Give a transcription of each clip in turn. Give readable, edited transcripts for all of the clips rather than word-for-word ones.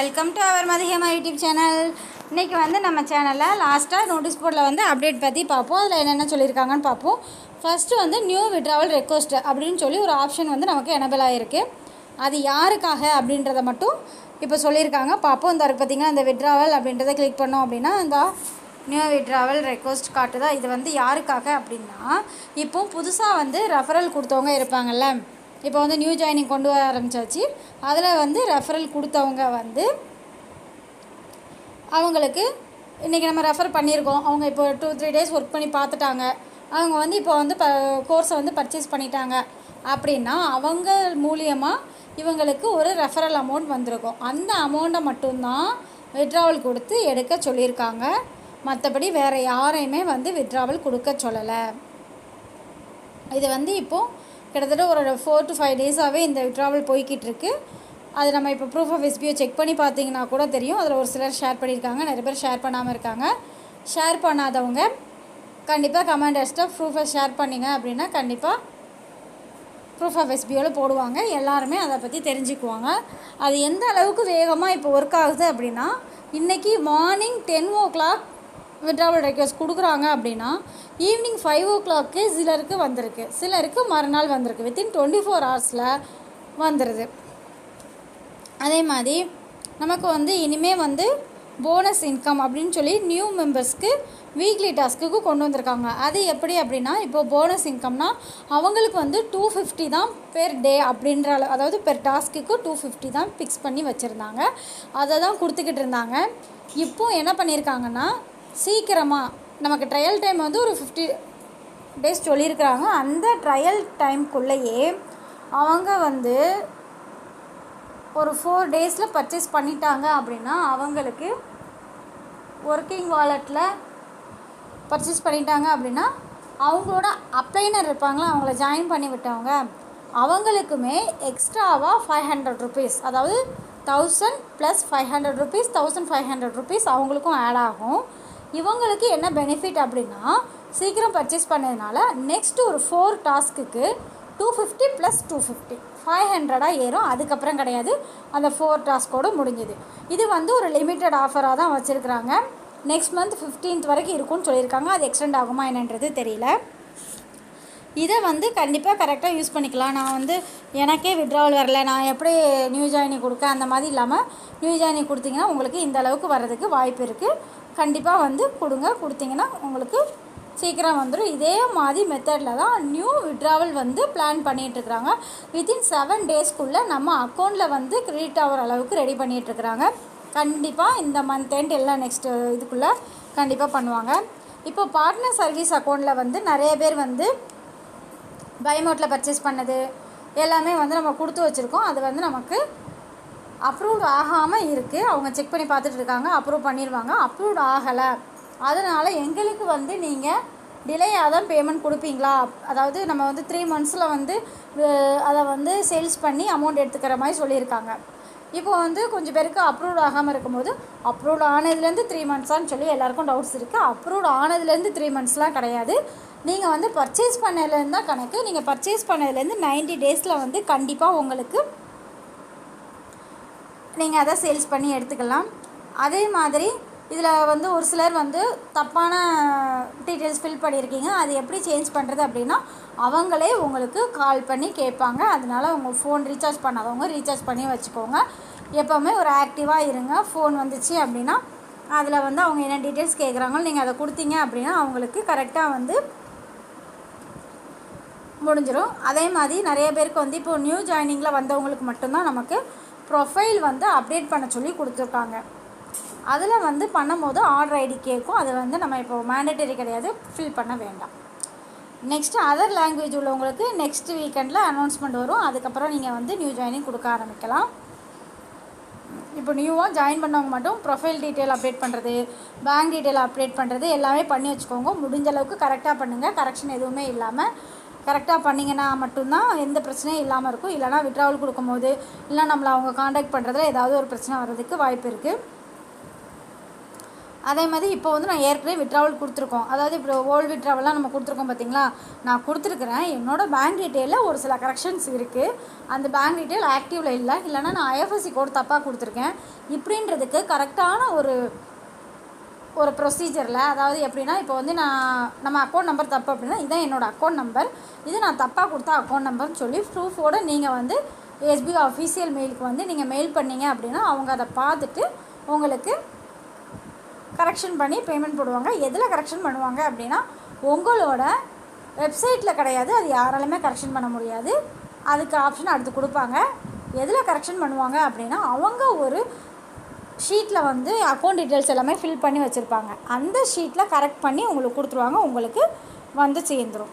Welcome to our மதியமா YouTube channel. இன்றைக்கி வந்து நம்ம சேனலில் லாஸ்ட்டாக நோட்டீஸ் போர்டில் வந்து அப்டேட் பற்றி பார்ப்போம். அதில் என்னென்ன சொல்லியிருக்காங்கன்னு பார்ப்போம். ஃபஸ்ட்டு வந்து நியூ விட்ராவல் ரெக்வஸ்ட் அப்படின்னு சொல்லி ஒரு ஆப்ஷன் வந்து நமக்கு எனபிள் ஆகிருக்கு. அது யாருக்காக அப்படின்றத மட்டும் இப்போ சொல்லியிருக்காங்க. பார்ப்போம். இந்த பார்த்திங்கன்னா இந்த விட்ராவல் அப்படின்றத கிளிக் பண்ணோம் அப்படின்னா இந்த நியூ விட்ராவல் ரெக்வஸ்ட் காட்டுதா. இது வந்து யாருக்காக அப்படின்னா, இப்போ புதுசாக வந்து ரெஃபரல் கொடுத்தவங்க இருப்பாங்கள்ல. இப்போ வந்து நியூ ஜாயினிங் கொண்டு வர ஆரம்பித்தாச்சு. அதில் வந்து ரெஃபரல் கொடுத்தவங்க வந்து அவங்களுக்கு இன்றைக்கி நம்ம ரெஃபர் பண்ணியிருக்கோம். அவங்க இப்போ 2-3 டேஸ் ஒர்க் பண்ணி பார்த்துட்டாங்க. அவங்க வந்து இப்போ வந்து கோர்ஸை வந்து பர்ச்சேஸ் பண்ணிட்டாங்க அப்படின்னா அவங்க மூலியமாக இவங்களுக்கு ஒரு ரெஃபரல் அமௌண்ட் வந்திருக்கும். அந்த அமௌண்ட்டை மட்டும்தான் விட்ராவல் கொடுத்து எடுக்க சொல்லியிருக்காங்க. மற்றபடி வேறு யாரையுமே வந்து விட்ராவல் கொடுக்க சொல்லலை. இது வந்து இப்போது கிட்டத்தட்ட ஒரு 4 to 5 டேஸாகவே இந்த விட்ராவல் போய்கிட்டு இருக்கு. அது நம்ம இப்போ ப்ரூஃப் ஆஃப் எஸ்பிஓ செக் பண்ணி பார்த்தீங்கன்னா கூட தெரியும். அதில் ஒரு சிலர் ஷேர் பண்ணியிருக்காங்க, நிறைய பேர் ஷேர் பண்ணாமல் இருக்காங்க. ஷேர் பண்ணாதவங்க கண்டிப்பாக கமெண்ட் அடிச்சுட்டு ப்ரூஃபை ஷேர் பண்ணிங்க அப்படின்னா கண்டிப்பாக ப்ரூஃப் ஆஃப் எஸ்பிஓவில் போடுவாங்க. எல்லாருமே அதை பற்றி தெரிஞ்சுக்குவாங்க. அது எந்த அளவுக்கு வேகமாக இப்போ ஒர்க் ஆகுது அப்படின்னா, இன்றைக்கி மார்னிங் 10 o'clock விட்ராவல் ரெக்வஸ்ட் கொடுக்குறாங்க அப்படின்னா ஈவினிங் 5 o'clock சிலருக்கு வந்திருக்கு, சிலருக்கு மறுநாள் வந்திருக்கு. வித்தின் 24 hours வந்துடுது. அதே மாதிரி நமக்கு வந்து இனிமேல் வந்து போனஸ் இன்கம் அப்படின்னு சொல்லி நியூ மெம்பர்ஸ்க்கு வீக்லி டாஸ்க்குக்கு கொண்டு வந்திருக்காங்க. அது எப்படி அப்படின்னா, இப்போது போனஸ் இன்கம்னா அவங்களுக்கு வந்து 250 தான் பெர் டே அப்படின்ற அதாவது பெர் டாஸ்க்குக்கு 250 தான் ஃபிக்ஸ் பண்ணி வச்சுருந்தாங்க. அதை தான் கொடுத்துக்கிட்டு இருந்தாங்க. இப்போது என்ன பண்ணியிருக்காங்கன்னா, சீக்கிரமாக நமக்கு ட்ரையல் டைம் வந்து ஒரு 50 டேஸ் சொல்லியிருக்கிறாங்க. அந்த ட்ரையல் டைம்குள்ளேயே அவங்க வந்து ஒரு 4 டேஸில் பர்ச்சேஸ் பண்ணிட்டாங்க அப்படின்னா அவங்களுக்கு ஒர்க்கிங் வாலெட்டில் பர்ச்சேஸ் பண்ணிட்டாங்க அப்படின்னா அவங்களோட அப்ளைனர் இருப்பாங்களா, அவங்கள ஜாயின் பண்ணி விட்டவங்க அவங்களுக்குமே எக்ஸ்ட்ராவாக 500 rupees, அதாவது 1000 + 500 rupees, 1500 rupees அவங்களுக்கும் ஆட் ஆகும். இவங்களுக்கு என்ன பெனிஃபிட் அப்படின்னா, சீக்கிரம் பர்ச்சேஸ் பண்ணதுனால நெக்ஸ்ட்டு ஒரு 4 டாஸ்க்குக்கு 250 + 250 500 ஏறும். அதுக்கப்புறம் கிடையாது, அந்த 4 டாஸ்கோடு முடிஞ்சுது. இது வந்து ஒரு லிமிட்டட் ஆஃபராக தான் வச்சுருக்குறாங்க. நெக்ஸ்ட் மந்த் 15th வரைக்கும் இருக்கும்னு சொல்லியிருக்காங்க. அது எக்ஸ்டெண்ட் ஆகுமா என்னன்றது தெரியல. இதை வந்து கண்டிப்பாக கரெக்டாக யூஸ் பண்ணிக்கலாம். நான் வந்து எனக்கே விட்ராவல் வரல, நான் எப்படி நியூ ஜாயினிங் கொடுக்க அந்த மாதிரி இல்லாமல் நியூ ஜாயினிங் கொடுத்தீங்கன்னா உங்களுக்கு இந்த அளவுக்கு வர்றதுக்கு வாய்ப்பு இருக்குது. கண்டிப்பாக வந்து கொடுத்தீங்கன்னா உங்களுக்கு சீக்கிரம் வந்துடும். இதே மாதிரி மெத்தடில் தான் நியூ விட்ராவல் வந்து பிளான் பண்ணிகிட்ருக்குறாங்க. வித்தின் 7 டேஸ்க்குள்ளே நம்ம அக்கௌண்ட்டில் வந்து கிரெடிட் ஆகிற அளவுக்கு ரெடி பண்ணிகிட்ருக்குறாங்க. கண்டிப்பாக இந்த மந்த் எண்ட் எல்லாம் நெக்ஸ்ட் இதுக்குள்ளே கண்டிப்பாக பண்ணுவாங்க. இப்போ பார்ட்னர் சர்வீஸ் அக்கௌண்ட்டில் வந்து நிறைய பேர் வந்து பைமோட்டில் பர்ச்சேஸ் பண்ணது எல்லாமே வந்து நம்ம கொடுத்து வச்சுருக்கோம். அது வந்து நமக்கு அப்ரூவ்ட் ஆகாமல் இருக்குது. அவங்க செக் பண்ணி பார்த்துட்டு இருக்காங்க, அப்ரூவ் பண்ணிடுவாங்க. அப்ரூவ்ட் ஆகலை, அதனால் எங்களுக்கு வந்து நீங்கள் டிலேயாக தான் பேமெண்ட் கொடுப்பீங்களா, அதாவது நம்ம வந்து 3 months வந்து அதை வந்து சேல்ஸ் பண்ணி அமௌண்ட் எடுத்துக்கிற மாதிரி சொல்லியிருக்காங்க. இப்போ வந்து கொஞ்சம் பேருக்கு அப்ரூவ்ட் ஆகாமல் இருக்கும்போது அப்ரூவ்ட் ஆனதுலேருந்து 3 months சொல்லி எல்லாேருக்கும் டவுட்ஸ் இருக்குது. அப்ரூவ்ட் ஆனதுலேருந்து 3 months கிடையாது. நீங்கள் வந்து பர்ச்சேஸ் பண்ணதுலேருந்து தான் கணக்கு. நீங்கள் பர்ச்சேஸ் பண்ணதுலேருந்து 90 days வந்து கண்டிப்பாக உங்களுக்கு நீங்கள் அதை சேல்ஸ் பண்ணி எடுத்துக்கலாம். அதே மாதிரி இதில் வந்து ஒரு சிலர் வந்து தப்பான டீட்டெயில்ஸ் ஃபில் பண்ணியிருக்கீங்க. அது எப்படி சேஞ்ச் பண்ணுறது அப்படின்னா அவங்களே உங்களுக்கு கால் பண்ணி கேட்பாங்க. அதனால் உங்கள் ஃபோன் ரீசார்ஜ் பண்ணாதவங்க ரீசார்ஜ் பண்ணி வச்சுக்கோங்க. எப்போவுமே ஒரு ஆக்டிவாக இருங்க. ஃபோன் வந்துச்சு அப்படின்னா அதில் வந்து அவங்க என்ன டீட்டெயில்ஸ் கேட்குறாங்களோ நீங்கள் அதை கொடுத்தீங்க அப்படின்னா அவங்களுக்கு கரெக்டாக வந்து முடிஞ்சிடும். அதே மாதிரி நிறைய பேருக்கு வந்து இப்போது நியூ ஜாயினிங்கில் வந்தவங்களுக்கு மட்டும்தான் நமக்கு ப்ரொஃபைல் வந்து அப்டேட் பண்ண சொல்லி கொடுத்துருக்காங்க. அதில் வந்து பண்ணும்போது ஆர்டர் ஐடி கேட்கும். அது வந்து நம்ம இப்போ மேண்டேட்டரி கிடையாது, ஃபில் பண்ண வேண்டாம். நெக்ஸ்ட்டு அதர் லாங்குவேஜ் உள்ளவங்களுக்கு நெக்ஸ்ட் வீக்கெண்டில் அனௌன்ஸ்மெண்ட் வரும். அதுக்கப்புறம் நீங்கள் வந்து நியூ ஜாயினிங் கொடுக்க ஆரம்பிக்கலாம். இப்போ நியூவாக ஜாயின் பண்ணவங்க மட்டும் ப்ரொஃபைல் டீட்டெயில் அப்டேட் பண்ணுறது, பேங்க் டீட்டெயில் அப்டேட் பண்ணுறது எல்லாமே பண்ணி வச்சுக்கோங்க. முடிஞ்ச அளவுக்கு கரெக்டாக பண்ணுங்கள். கரெக்ஷன் எதுவுமே இல்லாமல் கரெக்டாக பண்ணிங்கன்னா மட்டும்தான் எந்த பிரச்சனையும் இல்லாமல் இருக்கும். இல்லைனா விட்ராவல் கொடுக்கும்போது இல்லை நம்மளை அவங்க காண்டாக்ட் பண்ணுறதுல ஏதாவது ஒரு பிரச்சனை வர்றதுக்கு வாய்ப்பு இருக்குது. அதே மாதிரி இப்போ வந்து நான் ஏற்கனவே விட்ராவல் கொடுத்துருக்கோம், அதாவது இப்போ ஓல்டு விட்ராவல்லாம் நம்ம கொடுத்துருக்கோம் பார்த்தீங்களா, நான் கொடுத்துருக்குறேன். என்னோடய பேங்க் டீட்டெயிலில் ஒரு சில கரெக்ஷன்ஸ் இருக்குது. அந்த பேங்க் டீட்டெயில் ஆக்டிவில் இல்லைன்னா நான் ஐஎஃப்எஸ்சி கோட் தப்பாக கொடுத்துருக்கேன். இப்படின்றதுக்கு கரெக்டான ஒரு ப்ரொசீஜரில், அதாவது எப்படின்னா இப்போ வந்து நம்ம அக்கௌண்ட் நம்பர் தப்பு அப்படின்னா இதுதான் என்னோடய அக்கௌண்ட் நம்பர், இது நான் தப்பாக கொடுத்தா அக்கௌண்ட் நம்பர்னு சொல்லி ப்ரூஃபோடு நீங்கள் வந்து எஸ்பிஐ அஃபீஷியல் மெயிலுக்கு வந்து நீங்கள் மெயில் பண்ணீங்க அப்படின்னா அவங்க அதை பார்த்துட்டு உங்களுக்கு கரெக்ஷன் பண்ணி பேமெண்ட் போடுவாங்க. எதில் கரெக்ஷன் பண்ணுவாங்க அப்படின்னா உங்களோட வெப்சைட்டில் கிடையாது, அது யாராலுமே கரெக்ஷன் பண்ண முடியாது. அதுக்கு ஆப்ஷன் அடுத்து கொடுப்பாங்க. எதில் கரெக்ஷன் பண்ணுவாங்க அப்படின்னா அவங்க ஒரு ஷீட்டில் வந்து அக்கௌண்ட் டீட்டெயில்ஸ் எல்லாமே ஃபில் பண்ணி வச்சுருப்பாங்க. அந்த ஷீட்டில் கரெக்ட் பண்ணி உங்களுக்கு கொடுத்துருவாங்க, உங்களுக்கு வந்து சேர்ந்துடும்.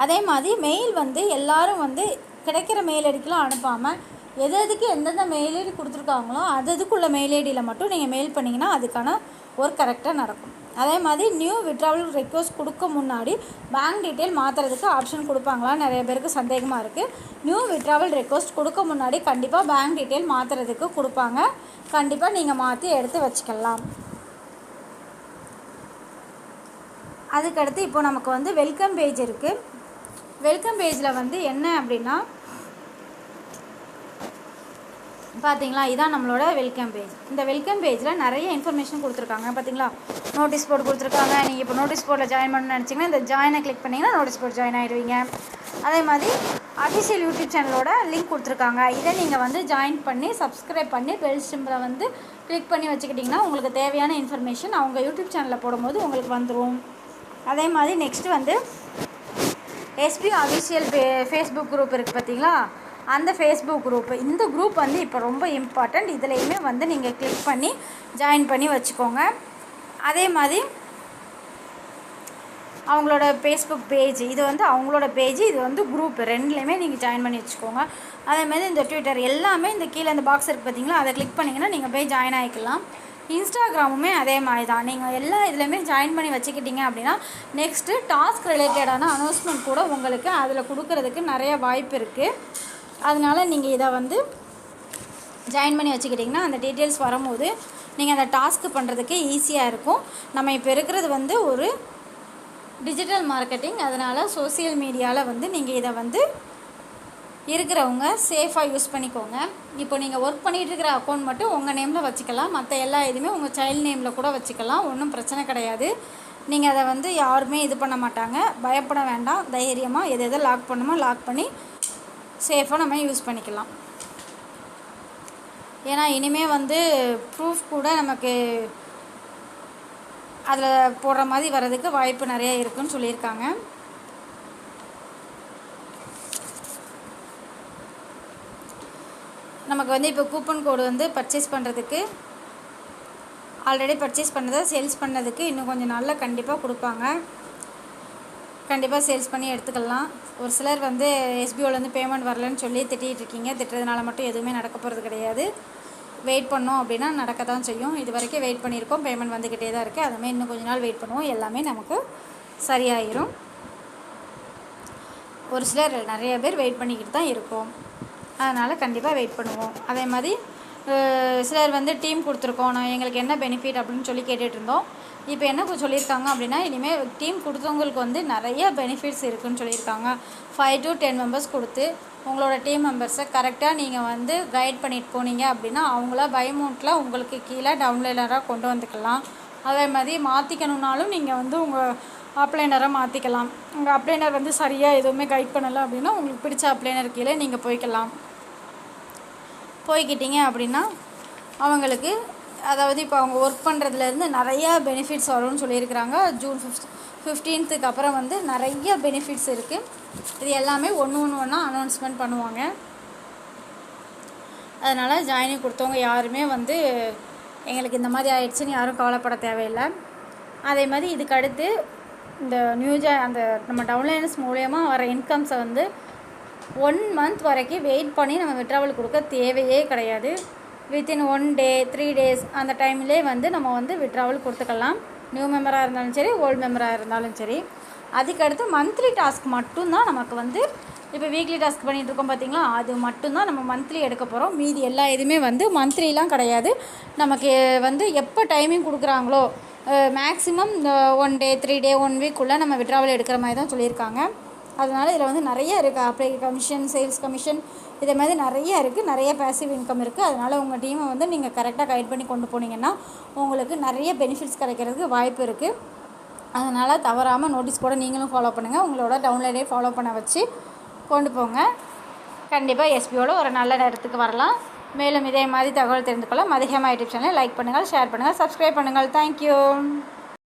அதே மாதிரி மெயில் வந்து எல்லோரும் வந்து கிடைக்கிற மெயில் ஐடிக்கெலாம் அனுப்பாமல் எதுக்கு எந்தெந்த மெயில் ஐடி கொடுத்துருக்காங்களோ அதுக்குள்ள மெயில் ஐடியில் மட்டும் நீங்கள் மெயில் பண்ணிங்கன்னா அதுக்கான ஒர்க் கரெக்டாக நடக்கும். அதே மாதிரி நியூ விட்ராவல் ரெக்வஸ்ட் கொடுக்க முன்னாடி பேங்க் டீட்டெயில் மாற்றுறதுக்கு ஆப்ஷன் கொடுப்பாங்களா நிறைய பேருக்கு சந்தேகமாக இருக்குது. நியூ விட்ராவல் ரெக்வஸ்ட் கொடுக்க முன்னாடி கண்டிப்பாக பேங்க் டீட்டெயில் மாற்றுறதுக்கு கொடுப்பாங்க. கண்டிப்பாக நீங்கள் மாற்றி எடுத்து வச்சுக்கலாம். அதுக்கடுத்து இப்போ நமக்கு வந்து வெல்கம் பேஜ் இருக்குது. வெல்கம் பேஜில் வந்து என்ன அப்படின்னா பார்த்தீங்களா, இதான் நம்மளோட வெல்கம் பேஜ். இந்த வெல்கம் பேஜில் நிறைய இன்ஃபர்மேஷன் கொடுத்துருக்காங்க. பார்த்தீங்களா, நோட்டீஸ் போர்டு கொடுத்துருக்காங்க. நீங்கள் இப்போ நோட்டீஸ் போர்டில் ஜாயின் பண்ணணும்னு நினச்சிங்கன்னா இந்த ஜாயினை கிளிக் பண்ணிங்கன்னா நோட்டீஸ் போர்டு ஜாயின் ஆகிடுவீங்க. அதே மாதிரி அஃபிஷியல் யூடியூப் சேனலோட லிங்க் கொடுத்துருக்காங்க. இதை நீங்கள் வந்து ஜாயின் பண்ணி சப்ஸ்கிரைப் பண்ணி பெல் சிம்பிளை வந்து கிளிக் பண்ணி வச்சுக்கிட்டிங்கன்னா உங்களுக்கு தேவையான இன்ஃபர்மேஷன் அவங்க யூடியூப் சேனலில் போடும்போது உங்களுக்கு வந்துடும். அதே மாதிரி நெக்ஸ்ட்டு வந்து எஸ்பிஐ அஃபிஷியல் ஃபேஸ்புக் குரூப் இருக்குது பார்த்தீங்களா, அந்த ஃபேஸ்புக் குரூப்பு, இந்த குரூப் வந்து இப்போ ரொம்ப இம்பார்ட்டண்ட். இதுலேயுமே வந்து நீங்கள் கிளிக் பண்ணி ஜாயின் பண்ணி வச்சுக்கோங்க. அதே மாதிரி அவங்களோட ஃபேஸ்புக் பேஜ், இது வந்து அவங்களோட பேஜ், இது வந்து குரூப், ரெண்டுலேயுமே நீங்கள் ஜாயின் பண்ணி வச்சுக்கோங்க. அதே மாதிரி இந்த ட்விட்டர் எல்லாமே இந்த கீழே இந்த பாக்ஸ் இருக்குது பார்த்தீங்களா, அதை கிளிக் பண்ணிங்கன்னா நீங்கள் போய் ஜாயின் ஆகிக்கலாம். இன்ஸ்டாகிராமுமே அதே மாதிரி தான். நீங்கள் எல்லா இதுலேயுமே ஜாயின் பண்ணி வச்சுக்கிட்டீங்க அப்படின்னா நெக்ஸ்ட்டு டாஸ்க் ரிலேட்டடான அனௌன்ஸ்மெண்ட் கூட உங்களுக்கு அதில் கொடுக்கறதுக்கு நிறைய வாய்ப்பு இருக்குது. அதனால் நீங்கள் இதை வந்து ஜாயின் பண்ணி வச்சுக்கிட்டிங்கன்னா அந்த டீட்டெயில்ஸ் வரும்போது நீங்கள் அந்த டாஸ்க்கு பண்ணுறதுக்கு ஈஸியாக இருக்கும். நம்ம இப்போ இருக்கிறது வந்து ஒரு டிஜிட்டல் மார்க்கெட்டிங், அதனால் சோசியல் மீடியாவில் வந்து நீங்கள் இதை வந்து இருக்கிறவங்க சேஃபாக யூஸ் பண்ணிக்கோங்க. இப்போ நீங்கள் ஒர்க் பண்ணிகிட்டு இருக்கிற அக்கௌண்ட் மட்டும் உங்கள் நேமில் வச்சுக்கலாம், மற்ற எல்லா இதுவுமே உங்கள் சைல்டு நேமில் கூட வச்சுக்கலாம், ஒன்றும் பிரச்சனை கிடையாது. நீங்கள் அதை வந்து யாருமே இது பண்ண மாட்டாங்க, பயப்பட வேண்டாம். தைரியமாக எதை லாக் பண்ணுமோ லாக் பண்ணி சேஃபாக நம்ம யூஸ் பண்ணிக்கலாம். ஏன்னா இனிமேல் வந்து ப்ரூஃப் கூட நமக்கு அதில் போடுற மாதிரி வர்றதுக்கு வாய்ப்பு நிறைய இருக்குதுன்னு சொல்லியிருக்காங்க. நமக்கு வந்து இப்போ கூப்பன் கோடு வந்து பர்ச்சேஸ் பண்ணுறதுக்கு, ஆல்ரெடி பர்ச்சேஸ் பண்ணதை சேல்ஸ் பண்ணதுக்கு இன்னும் கொஞ்சம் நாளில் கண்டிப்பாக கொடுப்பாங்க. கண்டிப்பாக சேல்ஸ் பண்ணி எடுத்துக்கலாம். ஒரு சிலர் வந்து எஸ்பிஓலேருந்து பேமெண்ட் வரலன்னு சொல்லி திட்டிகிட்டு இருக்கீங்க. திட்டுறதுனால மட்டும் எதுவுமே நடக்க போகிறது கிடையாது. வெயிட் பண்ணோம் அப்படின்னா நடக்க தான் செய்யும். இது வரைக்கும் வெயிட் பண்ணியிருக்கோம், பேமெண்ட் வந்துக்கிட்டே தான் இருக்குது. அதுமாதிரி இன்னும் கொஞ்ச நாள் வெயிட் பண்ணுவோம், எல்லாமே நமக்கு சரியாயிரும். ஒரு சிலர் நிறைய பேர் வெயிட் பண்ணிக்கிட்டு தான் இருக்கோம், அதனால் கண்டிப்பாக வெயிட் பண்ணுவோம். அதே மாதிரி சிலர் வந்து டீம் கொடுத்துருக்கோம், நான் எங்களுக்கு என்ன பெனிஃபிட் அப்படின்னு சொல்லி கேட்டுட்டு இருந்தோம். இப்போ என்ன சொல்லியிருக்காங்க அப்படின்னா இனிமேல் டீம் கொடுத்தவங்களுக்கு வந்து நிறைய பெனிஃபிட்ஸ் இருக்குதுன்னு சொல்லியிருக்காங்க. 5 to 10 மெம்பர்ஸ் கொடுத்து உங்களோட டீம் மெம்பர்ஸை கரெக்டாக நீங்கள் வந்து கைட் பண்ணிட்டு போனீங்க அப்படின்னா அவங்கள பை அமௌண்ட்டில் உங்களுக்கு கீழே டவுன்லைனராக கொண்டு வந்துக்கலாம். அதே மாதிரி மாற்றிக்கணுன்னாலும் நீங்கள் வந்து உங்கள் அப்ளைனராக மாற்றிக்கலாம். உங்கள் அப்ளைனர் வந்து சரியாக எதுவுமே கைட் பண்ணலை அப்படின்னா உங்களுக்கு பிடிச்ச அப்ளைனர் கீழே நீங்கள் போய்க்கிட்டீங்க அப்படின்னா அவங்களுக்கு, அதாவது இப்போ அவங்க ஒர்க் பண்ணுறதுலேருந்து நிறையா பெனிஃபிட்ஸ் வரும்னு சொல்லியிருக்கிறாங்க. ஜூன் 15க்கு அப்புறம் வந்து நிறைய பெனிஃபிட்ஸ் இருக்குது. இது எல்லாமே ஒன்றா அனௌன்ஸ்மெண்ட் பண்ணுவாங்க. அதனால் ஜாயினிங் கொடுத்தவங்க யாருமே வந்து எங்களுக்கு இந்த மாதிரி ஆயிடுச்சுன்னு யாரும் கவலைப்பட தேவையில்லை. அதே மாதிரி இதுக்கு அடுத்து இந்த அந்த நம்ம டவுன்லைனர்ஸ் மூலயமா வர இன்கம்ஸை வந்து 1 month வரைக்கும் வெயிட் பண்ணி நம்ம விட்ராவல் கொடுக்க தேவையே கிடையாது. வித்தின் 1 day 3 days அந்த டைம்லேயே வந்து நம்ம வந்து விட்ராவல் கொடுத்துக்கலாம். நியூ மெம்பராக இருந்தாலும் சரி, ஓல்டு மெம்பராக இருந்தாலும் சரி. அதுக்கடுத்து மந்த்லி டாஸ்க் மட்டும்தான் நமக்கு வந்து இப்போ வீக்லி டாஸ்க் பண்ணிகிட்டு இருக்கோம் பார்த்தீங்களா, அது மட்டும்தான் நம்ம மந்த்லி எடுக்க போகிறோம். மீதி எல்லா இதுவுமே வந்து மந்த்லிலாம் கிடையாது. நமக்கு வந்து எப்போ டைமிங் கொடுக்குறாங்களோ மேக்ஸிமம் 1 டே 3 டே 1 வீக்குள்ளே நம்ம விட்ராவல் எடுக்கிற மாதிரி தான் சொல்லியிருக்காங்க. அதனால் இதில் வந்து நிறைய இருக்குது. அப்ளை கமிஷன், சேல்ஸ் கமிஷன், இதே மாதிரி நிறைய இருக்குது. நிறைய பேசிவ் இன்கம் இருக்குது. அதனால் உங்கள் டீமை வந்து நீங்கள் கரெக்டாக கைட் பண்ணி கொண்டு போனீங்கன்னா உங்களுக்கு நிறைய பெனிஃபிட்ஸ் கிடைக்கிறதுக்கு வாய்ப்பு இருக்குது. அதனால் தவறாமல் நோட்டீஸ் போட நீங்களும் ஃபாலோ பண்ணுங்கள். உங்களோட டவுன்லைனே ஃபாலோ பண்ண வச்சு கொண்டு போங்க. கண்டிப்பாக எஸ்பியோட ஒரு நல்ல நேரத்துக்கு வரலாம். மேலும் இதே மாதிரி தகவல் தெரிந்து கொள்ள மதிகமா யூடியூப் சேனலை லைக் பண்ணுங்கள், ஷேர் பண்ணுங்கள், சப்ஸ்கிரைப் பண்ணுங்கள். தேங்க்யூ.